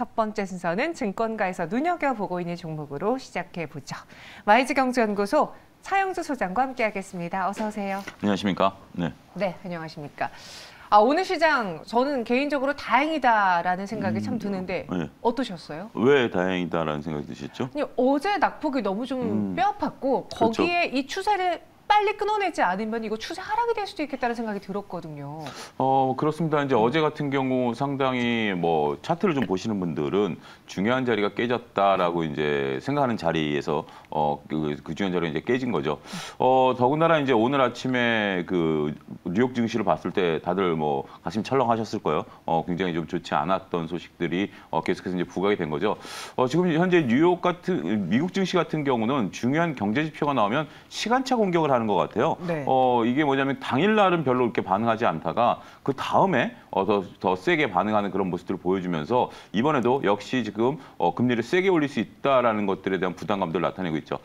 첫 번째 순서는 증권가에서 눈여겨보고 있는 종목으로 시작해보죠. YG경제연구소 차영주 소장과 함께하겠습니다. 어서 오세요. 안녕하십니까? 네. 네, 안녕하십니까? 오늘 시장 저는 개인적으로 다행이다라는 생각이 참 드는데 네. 어떠셨어요? 왜 다행이다라는 생각이 드셨죠? 아니, 어제 낙폭이 너무 좀 뼈아팠고 거기에 그렇죠. 이 추세를 빨리 끊어내지 않으면 이거 추세 하락이 될 수도 있겠다는 생각이 들었거든요. 그렇습니다. 이제 어제 같은 경우 상당히 뭐 차트를 좀 보시는 분들은 중요한 자리가 깨졌다라고 이제 생각하는 자리에서 그 중요한 자리가 이제 깨진 거죠. 더군다나 이제 오늘 아침에 그 뉴욕 증시를 봤을 때 다들 뭐 가슴 철렁하셨을 거예요. 굉장히 좀 좋지 않았던 소식들이 계속해서 이제 부각이 된 거죠. 지금 현재 뉴욕 같은 미국 증시 같은 경우는 중요한 경제 지표가 나오면 시간차 공격을 하는 것 같아요. 네. 이게 뭐냐면 당일날은 별로 그렇게 반응하지 않다가 그 다음에 더 세게 반응하는 그런 모습들을 보여주면서 이번에도 역시 지금 금리를 세게 올릴 수 있다라는 것들에 대한 부담감들을 나타내고 있죠.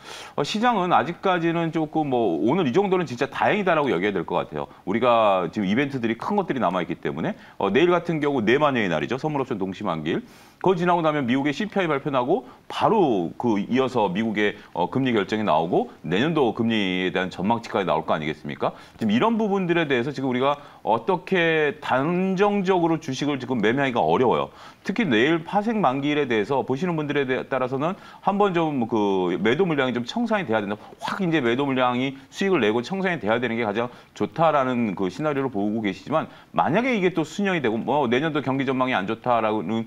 시장은 아직까지는 조금 뭐 오늘 이 정도는 진짜 다행이다라고 여겨야 될 것 같아요. 우리가 지금 이벤트들이 큰 것들이 남아있기 때문에 내일 같은 경우 내만여의 날이죠. 선물옵션 동시만기일. 그거 지나고 나면 미국의 CPI 발표 나고 바로 그 이어서 미국의 금리 결정이 나오고 내년도 금리에 대한 전망치까지 나올 거 아니겠습니까? 지금 이런 부분들에 대해서 지금 우리가 어떻게 단정적으로 주식을 지금 매매하기가 어려워요. 특히 내일 파생 만기일에 대해서 보시는 분들에 따라서는 한번 좀 그 매도 물량이 좀 청산이 돼야 된다. 확 이제 매도 물량이 수익을 내고 청산이 돼야 되는 게 가장 좋다라는 그 시나리오를 보고 계시지만 만약에 이게 또 순영이 되고 뭐 내년도 경기 전망이 안 좋다라는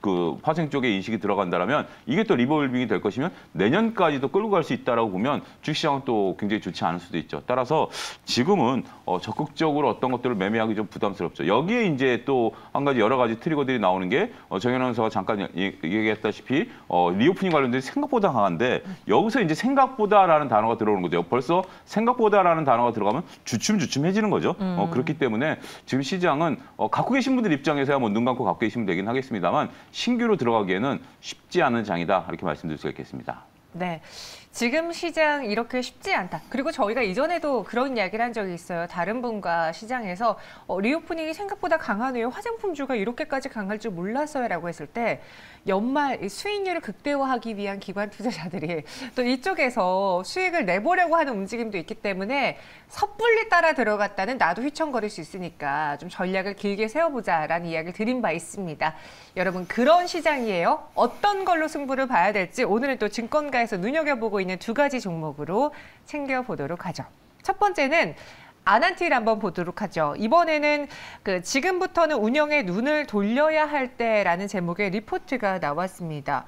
그 파생 쪽에 인식이 들어간다라면 이게 또 리볼빙이 될 것이면 내년까지도 끌고 갈 수 있다라고 보면 주식시장은 또 굉장히 좋지 않을 수도 있죠. 따라서 지금은 적극적으로 어떤 것들을 매매하기 좀 부담스럽죠. 여기에 이제 또 한 가지 여러 가지 트리거들이 나오는 게 정현 아나운서가 잠깐 얘기했다시피 리오프닝 관련된 생각보다 강한데 여기서 이제 생각보다라는 단어가 들어오는 거죠. 벌써 생각보다라는 단어가 들어가면 주춤주춤해지는 거죠. 그렇기 때문에 지금 시장은 갖고 계신 분들 입장에서야 뭐 눈 감고 갖고 계시면 되긴 하겠습니다만 신규로 들어가기에는 쉽지 않은 장이다 이렇게 말씀드릴 수가 있겠습니다. 네. 지금 시장 이렇게 쉽지 않다. 그리고 저희가 이전에도 그런 이야기를 한 적이 있어요. 다른 분과 시장에서 리오프닝이 생각보다 강하네요. 화장품주가 이렇게까지 강할 줄 몰랐어요라고 했을 때 연말 수익률을 극대화하기 위한 기관 투자자들이 또 이쪽에서 수익을 내보려고 하는 움직임도 있기 때문에 섣불리 따라 들어갔다는 나도 휘청거릴 수 있으니까 좀 전략을 길게 세워보자라는 이야기를 드린 바 있습니다. 여러분 그런 시장이에요. 어떤 걸로 승부를 봐야 될지 오늘은 또 증권가에서 눈여겨보고 있는 두 가지 종목으로 챙겨보도록 하죠. 첫 번째는 아난티를 한번 보도록 하죠. 이번에는 지금부터는 운영에 눈을 돌려야 할 때라는 제목의 리포트가 나왔습니다.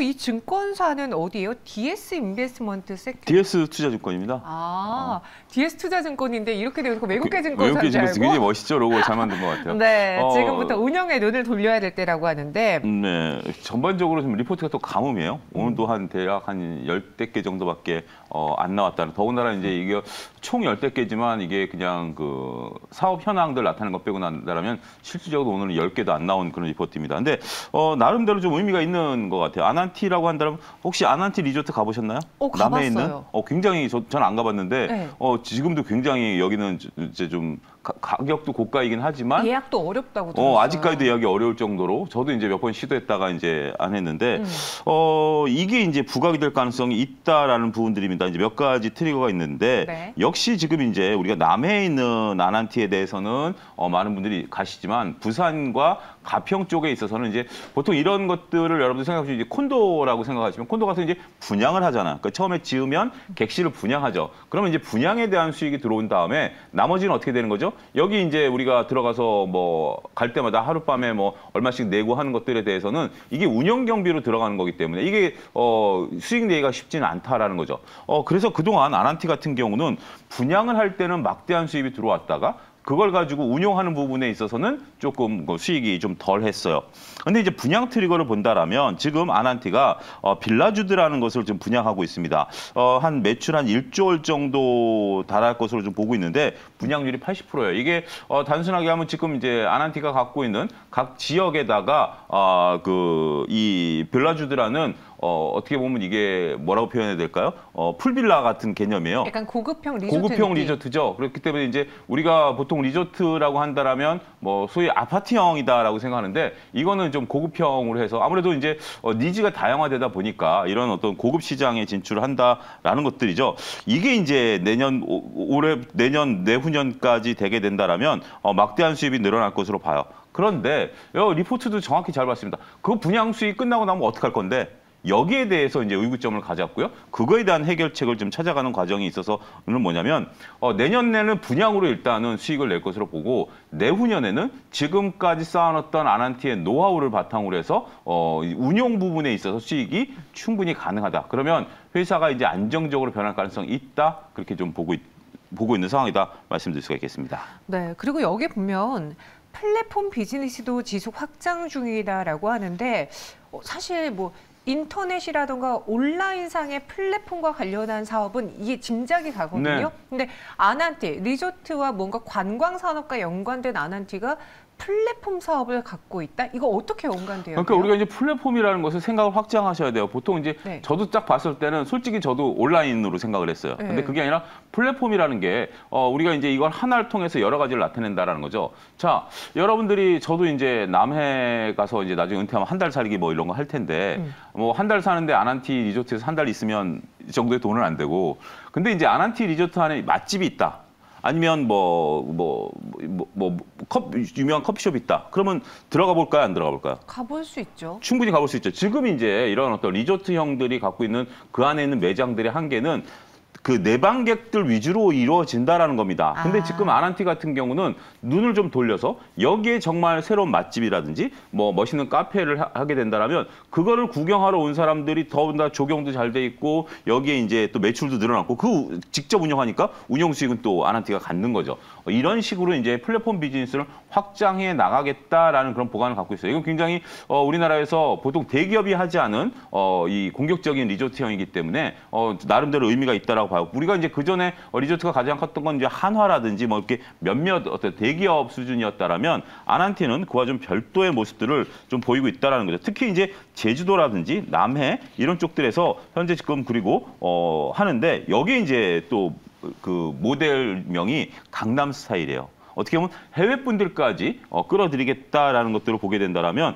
이 증권사는 어디예요? DS 인베스트먼트 세큐. DS 투자증권입니다. DS 투자증권인데 이렇게 되고 외국계 증권사인 줄 알고. 굉장히 멋있죠. 로고 잘 만든 것 같아요. 네, 지금부터 운영에 눈을 돌려야 될 때라고 하는데. 네, 전반적으로 좀 리포트가 또 가뭄이에요. 오늘도 대략 한 10대 개 정도밖에 안 나왔다는. 더군다나 이제 이게 총 10대 개지만 이게 그냥 그 사업 현황들 나타나는 것 빼고 난다면 실질적으로 오늘은 10개도 안 나온 그런 리포트입니다. 근데 나름대로 좀 의미가 있는 것 같아요. 아난티라고 한다면 혹시 아난티 리조트 가보셨나요? 가봤어요. 남해에 있는? 굉장히 저는 안 가봤는데 네. 지금도 굉장히 여기는 이제 좀 가격도 고가이긴 하지만 예약도 어렵다고 들었어요. 아직까지도 예약이 어려울 정도로 저도 이제 몇 번 시도했다가 이제 안 했는데 이게 이제 부각이 될 가능성이 있다라는 부분들입니다. 이제 몇 가지 트리거가 있는데 네. 역시 지금 이제 우리가 남해에 있는 아난티에 대해서는 많은 분들이 가시지만 부산과 가평 쪽에 있어서는 이제 보통 이런 것들을 여러분들 생각하시면 이제 콘도라고 생각하시면 콘도 가서 이제 분양을 하잖아. 그러니까 처음에 지으면 객실을 분양하죠. 그러면 이제 분양에 대한 수익이 들어온 다음에 나머지는 어떻게 되는 거죠? 여기 이제 우리가 들어가서 뭐 갈 때마다 하룻밤에 뭐 얼마씩 내고 하는 것들에 대해서는 이게 운영 경비로 들어가는 거기 때문에 이게 수익 내기가 쉽지는 않다라는 거죠. 그래서 그동안 아난티 같은 경우는 분양을 할 때는 막대한 수입이 들어왔다가 그걸 가지고 운용하는 부분에 있어서는 조금 수익이 좀 덜 했어요. 근데 이제 분양 트리거를 본다라면 지금 아난티가 빌라주드라는 것을 좀 분양하고 있습니다. 한 매출 한 1조 원 정도 달할 것으로 좀 보고 있는데 분양률이 80%예요. 이게 단순하게 하면 지금 이제 아난티가 갖고 있는 각 지역에다가 이 빌라주드라는 어떻게 보면 이게 뭐라고 표현해야 될까요? 풀빌라 같은 개념이에요. 약간 고급형 리조트 고급형 느낌. 리조트죠. 그렇기 때문에 이제 우리가 보통 리조트라고 한다라면 뭐 소위 아파트형이다라고 생각하는데 이거는 좀 고급형으로 해서 아무래도 이제 니즈가 다양화되다 보니까 이런 어떤 고급 시장에 진출을 한다라는 것들이죠. 이게 이제 내년 내후년까지 되게 된다라면 막대한 수입이 늘어날 것으로 봐요. 그런데 리포트도 정확히 잘 봤습니다. 그 분양 수익 끝나고 나면 어떡할 건데? 여기에 대해서 이제 의구점을 가졌고요. 그거에 대한 해결책을 좀 찾아가는 과정이 있어서는 뭐냐면 내년에는 분양으로 일단은 수익을 낼 것으로 보고 내후년에는 지금까지 쌓아놨던 아난티의 노하우를 바탕으로 해서 운용 부분에 있어서 수익이 충분히 가능하다. 그러면 회사가 이제 안정적으로 변할 가능성이 있다. 그렇게 좀 보고 있는 상황이다. 말씀드릴 수가 있겠습니다. 네, 그리고 여기 보면 플랫폼 비즈니스도 지속 확장 중이다라고 하는데 사실 뭐 인터넷이라든가 온라인상의 플랫폼과 관련한 사업은 이게 짐작이 가거든요. 네. 근데 아난티, 리조트와 뭔가 관광 산업과 연관된 아난티가 플랫폼 사업을 갖고 있다? 이거 어떻게 연관돼요? 그러니까 우리가 이제 플랫폼이라는 것을 생각을 확장하셔야 돼요. 보통 이제 네. 저도 딱 봤을 때는 솔직히 저도 온라인으로 생각을 했어요. 근데 네. 그게 아니라 플랫폼이라는 게 우리가 이제 이걸 하나를 통해서 여러 가지를 나타낸다라는 거죠. 자, 여러분들이 저도 이제 남해 가서 이제 나중에 은퇴하면 한 달 살기 뭐 이런 거 할 텐데 뭐 한 달 사는데 아난티 리조트에서 한 달 있으면 이 정도의 돈은 안 되고 근데 이제 아난티 리조트 안에 맛집이 있다. 아니면 유명한 커피숍이 있다. 그러면 들어가 볼까요? 안 들어가 볼까요? 가볼 수 있죠. 충분히 가볼 수 있죠. 지금 이제 이런 어떤 리조트형들이 갖고 있는 그 안에 있는 매장들의 한계는 그 내방객들 위주로 이루어진다라는 겁니다. 근데 지금 아난티 같은 경우는 눈을 좀 돌려서 여기에 정말 새로운 맛집이라든지 뭐 멋있는 카페를 하게 된다라면 그거를 구경하러 온 사람들이 더군다나 조경도 잘 돼 있고 여기에 이제 또 매출도 늘어났고 그 직접 운영하니까 운영 수익은 또 아난티가 갖는 거죠. 이런 식으로 이제 플랫폼 비즈니스를 확장해 나가겠다라는 그런 보관을 갖고 있어요. 이건 굉장히 우리나라에서 보통 대기업이 하지 않은 이 공격적인 리조트형이기 때문에 나름대로 의미가 있다라고 봐요. 우리가 이제 그 전에 리조트가 가장 컸던 건 이제 한화라든지 뭐 이렇게 몇몇 어떤 대기업 수준이었다라면 아난티는 그와 좀 별도의 모습들을 좀 보이고 있다라는 거죠. 특히 이제 제주도라든지 남해 이런 쪽들에서 현재 지금 그리고 하는데 여기에 이제 또 그 모델명이 강남 스타일이에요. 어떻게 보면 해외 분들까지 끌어들이겠다라는 것들을 보게 된다라면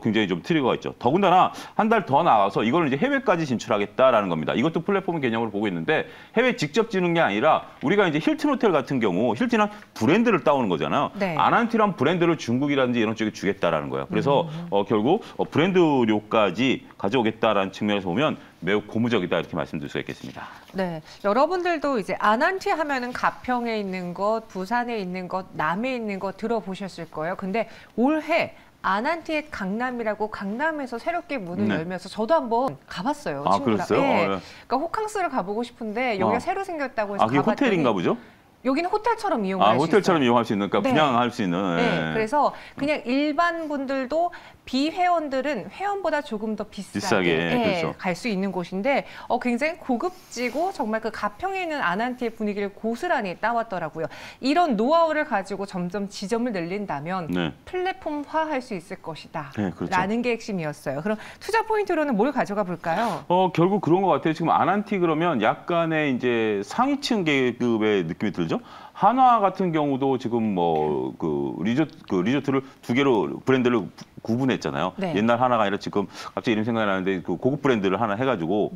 굉장히 좀 트리거가 있죠. 더군다나 한 달 더 나가서 이걸 이제 해외까지 진출하겠다라는 겁니다. 이것도 플랫폼 개념으로 보고 있는데 해외 직접 지는 게 아니라 우리가 이제 힐튼 호텔 같은 경우 힐튼은 브랜드를 따오는 거잖아요. 네. 아난티란 브랜드를 중국이라든지 이런 쪽에 주겠다라는 거예요. 그래서 결국 브랜드료까지 가져오겠다라는 측면에서 보면 매우 고무적이다 이렇게 말씀드릴 수 있겠습니다. 네, 여러분들도 이제 아난티 하면은 가평에 있는 것, 부산에 있는 것, 남해에 있는 것 들어보셨을 거예요. 근데 올해 아난티의 강남이라고 강남에서 새롭게 문을 네. 열면서 저도 한번 가봤어요. 아, 친구랑. 그랬어요? 네. 네. 그러니까 호캉스를 가보고 싶은데 여기가 새로 생겼다고 해서 그게 가봤더니 호텔인가 보죠? 여기는 호텔처럼 이용할 수 있어요. 호텔처럼 이용할 수 있는, 그러니까 네. 분양할 수 있는. 네, 그래서 그냥 일반 분들도 비회원들은 회원보다 조금 더 비싸게 그렇죠. 갈 수 있는 곳인데 굉장히 고급지고 정말 그 가평에 있는 아난티의 분위기를 고스란히 따왔더라고요. 이런 노하우를 가지고 점점 지점을 늘린다면 네. 플랫폼화할 수 있을 것이다. 네, 그렇죠. 라는 게 핵심이었어요. 그럼 투자 포인트로는 뭘 가져가 볼까요? 결국 그런 것 같아요. 지금 아난티 그러면 약간의 이제 상위층 계급의 느낌이 들죠. 한화 같은 경우도 지금 뭐 리조트를 두 개로 브랜드를 구분했잖아요. 네. 옛날 하나가 아니라 지금 갑자기 이름 생각이 나는데 그 고급 브랜드를 하나 해가지고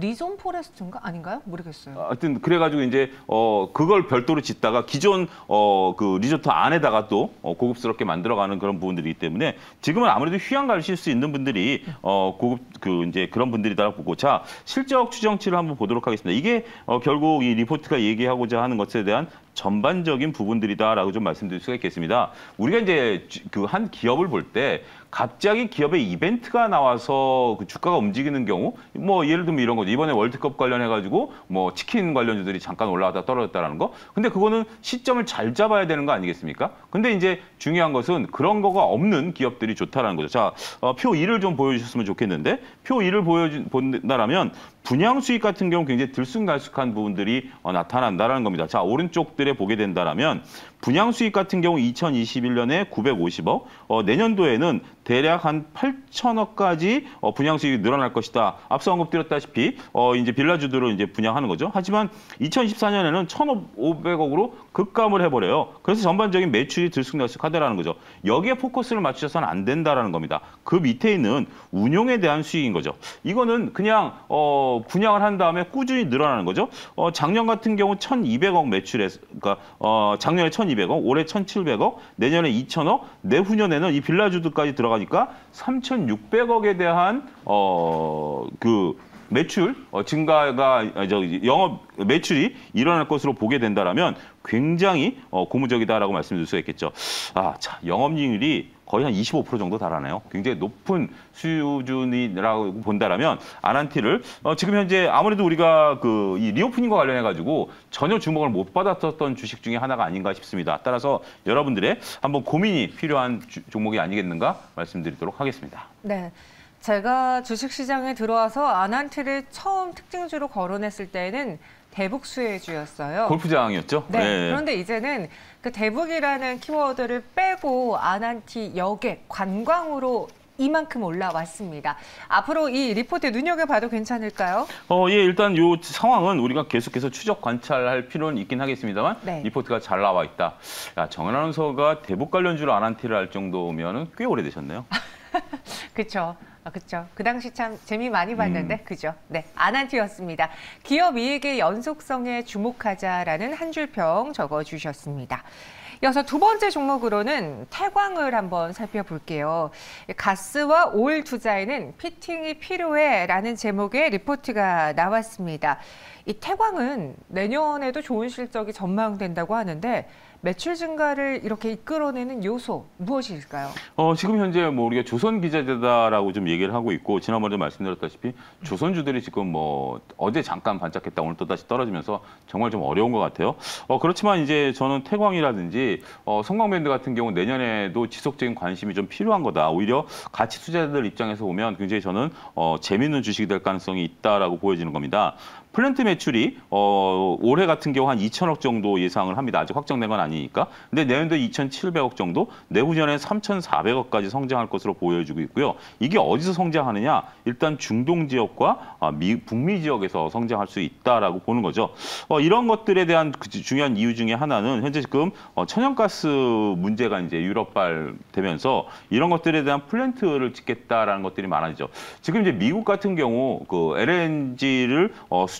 리존 포레스트인가 아닌가요? 모르겠어요. 하여튼 그래가지고 이제 그걸 별도로 짓다가 기존 그 리조트 안에다가 또 고급스럽게 만들어가는 그런 부분들이기 때문에 지금은 아무래도 휴양 가실 수 있는 분들이 고급 이제 그런 분들이다 보고 자 실적 추정치를 한번 보도록 하겠습니다. 이게 결국 이 리포트가 얘기하고자 하는 것에 대한 전반적인 부분들이다라고 좀 말씀드릴 수가 있겠습니다. 우리가 이제 그 한 기업을 볼 때 갑자기 기업의 이벤트가 나와서 그 주가가 움직이는 경우, 뭐 예를 들면 이런 거죠. 이번에 월드컵 관련해가지고 뭐 치킨 관련주들이 잠깐 올라갔다 떨어졌다라는 거. 근데 그거는 시점을 잘 잡아야 되는 거 아니겠습니까? 근데 이제 중요한 것은 그런 거가 없는 기업들이 좋다라는 거죠. 자, 표 2를 좀 보여주셨으면 좋겠는데 표 2를 본다라면 분양 수익 같은 경우 굉장히 들쑥날쑥한 부분들이 나타난다라는 겁니다. 자, 오른쪽들에 보게 된다라면 분양 수익 같은 경우 2021년에 950억, 내년도에는 대략 한 8천억까지 분양 수익이 늘어날 것이다. 앞서 언급드렸다시피 이제 빌라주들을 이제 분양하는 거죠. 하지만 2024년에는 1,500억으로 급감을 해버려요. 그래서 전반적인 매출이 들쑥날쑥하다라는 거죠. 여기에 포커스를 맞추셔서는 안 된다라는 겁니다. 그 밑에 있는 운용에 대한 수익인 거죠. 이거는 그냥 분양을 한 다음에 꾸준히 늘어나는 거죠. 작년 같은 경우 1,200억 매출에서, 그러니까 작년에 1,200억, 올해 1,700억, 내년에 2,000억, 내후년에는 이 빌라주들까지 들어가니까 3,600억에 대한 그 매출 증가가 영업 매출이 일어날 것으로 보게 된다라면 굉장히 고무적이다라고 말씀드릴 수 있겠죠. 자, 영업이익률이 거의 한 25% 정도 달하네요. 굉장히 높은 수준이라고 본다라면 아난티를 지금 현재 아무래도 우리가 이 리오프닝과 관련해 가지고 전혀 주목을 못 받았었던 주식 중에 하나가 아닌가 싶습니다. 따라서 여러분들의 한번 고민이 필요한 종목이 아니겠는가 말씀드리도록 하겠습니다. 네. 제가 주식시장에 들어와서 아난티를 처음 특징주로 거론했을 때는 대북 수혜주였어요. 골프장이었죠? 네. 네. 그런데 이제는 그 대북이라는 키워드를 빼고 아난티 여객, 관광으로 이만큼 올라왔습니다. 앞으로 이 리포트 눈여겨봐도 괜찮을까요? 예, 일단 이 상황은 우리가 계속해서 추적 관찰할 필요는 있긴 하겠습니다만 네. 리포트가 잘 나와 있다. 야, 정은 아나운서가 대북 관련주로 아난티를 할 정도면 꽤 오래되셨네요. 그렇죠. 그렇죠. 그 당시 참 재미 많이 봤는데, 그죠? 네, 아난티였습니다. 기업 이익의 연속성에 주목하자라는 한 줄 평 적어주셨습니다. 이어서 두 번째 종목으로는 태광을 한번 살펴볼게요. 가스와 오일 투자에는 피팅이 필요해라는 제목의 리포트가 나왔습니다. 이 태광은 내년에도 좋은 실적이 전망된다고 하는데 매출 증가를 이렇게 이끌어내는 요소 무엇일까요? 지금 현재 뭐 우리가 조선 기자재다라고 좀 얘기를 하고 있고 지난번에 말씀드렸다시피 조선주들이 지금 뭐 어제 잠깐 반짝했다 오늘 또 다시 떨어지면서 정말 좀 어려운 것 같아요. 그렇지만 이제 저는 태광이라든지 성광밴드 같은 경우 내년에도 지속적인 관심이 좀 필요한 거다. 오히려 가치 투자자들 입장에서 보면 굉장히 저는 재밌는 주식이 될 가능성이 있다라고 보여지는 겁니다. 플랜트 매출이 올해 같은 경우 한 2천억 정도 예상을 합니다. 아직 확정된 건 아니니까. 근데 내년도 2,700억 정도, 내후년에 3,400억까지 성장할 것으로 보여지고 있고요. 이게 어디서 성장하느냐? 일단 중동 지역과 북미 지역에서 성장할 수 있다라고 보는 거죠. 이런 것들에 대한 중요한 이유 중에 하나는 현재 지금 천연가스 문제가 이제 유럽발 되면서 이런 것들에 대한 플랜트를 짓겠다라는 것들이 많아지죠. 지금 이제 미국 같은 경우 그 LNG를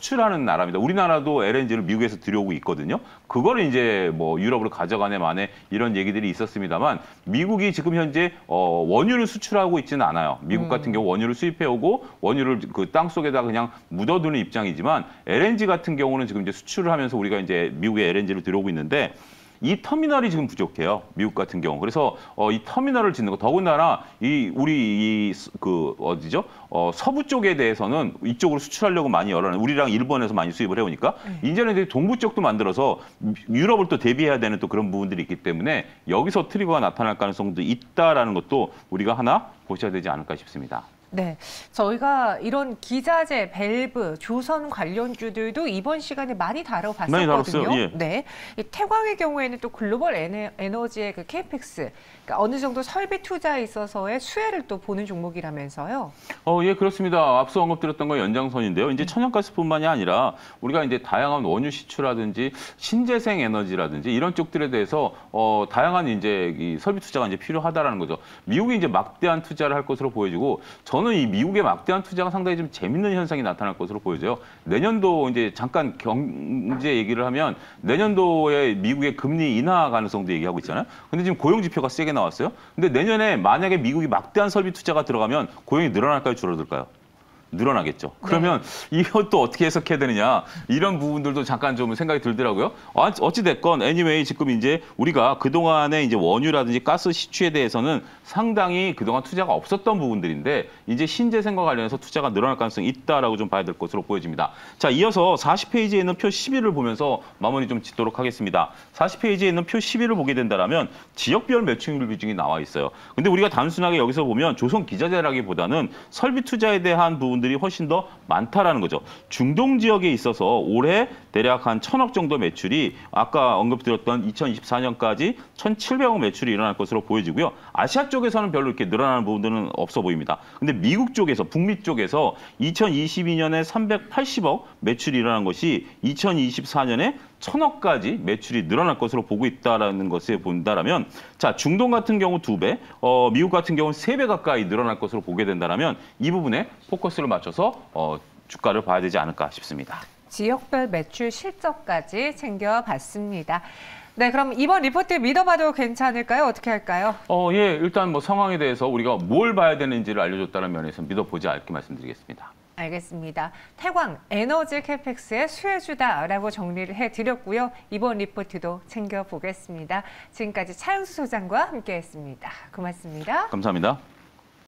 수출하는 나라입니다. 우리나라도 LNG를 미국에서 들여오고 있거든요. 그거를 이제 뭐 유럽으로 가져가네 마네 이런 얘기들이 있었습니다만 미국이 지금 현재 원유를 수출하고 있지는 않아요. 미국 같은 경우 원유를 수입해오고 원유를 그 땅 속에다 그냥 묻어두는 입장이지만 LNG 같은 경우는 지금 이제 수출을 하면서 우리가 이제 미국에 LNG를 들여오고 있는데 이 터미널이 지금 부족해요. 미국 같은 경우. 그래서 이 터미널을 짓는 거 더군다나 우리 어디죠? 서부 쪽에 대해서는 이쪽으로 수출하려고 많이 열어놔요. 우리랑 일본에서 많이 수입을 해오니까 이제는 이제 동부 쪽도 만들어서 유럽을 또 대비해야 되는 또 그런 부분들이 있기 때문에 여기서 트리거가 나타날 가능성도 있다라는 것도 우리가 하나 보셔야 되지 않을까 싶습니다. 네, 저희가 이런 기자재, 밸브, 조선 관련주들도 이번 시간에 많이 다뤄봤었거든요. 많이 다뤘어요. 예. 네, 이 태광의 경우에는 또 글로벌 에너지의 그 케이펙스, 그러니까 어느 정도 설비 투자에 있어서의 수혜를 또 보는 종목이라면서요. 예, 그렇습니다. 앞서 언급드렸던 건 연장선인데요. 이제 천연가스뿐만이 아니라 우리가 이제 다양한 원유 시추라든지 신재생 에너지라든지 이런 쪽들에 대해서 다양한 이제 이 설비 투자가 이제 필요하다라는 거죠. 미국이 이제 막대한 투자를 할 것으로 보여지고 저는 이 미국의 막대한 투자가 상당히 좀 재밌는 현상이 나타날 것으로 보여져요. 내년도 이제 잠깐 경제 얘기를 하면 내년도에 미국의 금리 인하 가능성도 얘기하고 있잖아요. 근데 지금 고용 지표가 세게 나왔어요. 근데 내년에 만약에 미국이 막대한 설비 투자가 들어가면 고용이 늘어날까요, 줄어들까요? 늘어나겠죠. 그러면 이것도 어떻게 해석해야 되느냐 이런 부분들도 잠깐 좀 생각이 들더라고요. 어찌 됐건 anyway 지금 이제 우리가 그동안에 이제 원유라든지 가스 시추에 대해서는 상당히 그동안 투자가 없었던 부분들인데 이제 신재생과 관련해서 투자가 늘어날 가능성이 있다라고 좀 봐야 될 것으로 보여집니다. 자, 이어서 40페이지에 있는 표 11을 보면서 마무리 좀 짓도록 하겠습니다. 40페이지에 있는 표 11을 보게 된다면 지역별 매출률 비중이 나와 있어요. 근데 우리가 단순하게 여기서 보면 조선 기자재라기보다는 설비 투자에 대한 부분들 부분들이 훨씬 더 많다라는 거죠. 중동 지역에 있어서 올해 대략 한 1,000억 정도 매출이 아까 언급드렸던 2024년까지 1,700억 매출이 일어날 것으로 보여지고요. 아시아 쪽에서는 별로 이렇게 늘어나는 부분들은 없어 보입니다. 근데 미국 쪽에서, 북미 쪽에서 2022년에 380억 매출이 일어난 것이 2024년에 1,000억까지 매출이 늘어날 것으로 보고 있다는 것을 본다라면, 자, 중동 같은 경우 2배, 미국 같은 경우는 3배 가까이 늘어날 것으로 보게 된다라면 이 부분에 포커스를 맞춰서 주가를 봐야 되지 않을까 싶습니다. 지역별 매출 실적까지 챙겨봤습니다. 네, 그럼 이번 리포트 믿어봐도 괜찮을까요? 어떻게 할까요? 예, 일단 뭐 상황에 대해서 우리가 뭘 봐야 되는지를 알려줬다는 면에서 믿어보지 않게 말씀드리겠습니다. 알겠습니다. 태광 에너지 캐펙스의 수혜주다라고 정리를 해드렸고요. 이번 리포트도 챙겨보겠습니다. 지금까지 차영수 소장과 함께했습니다. 고맙습니다. 감사합니다.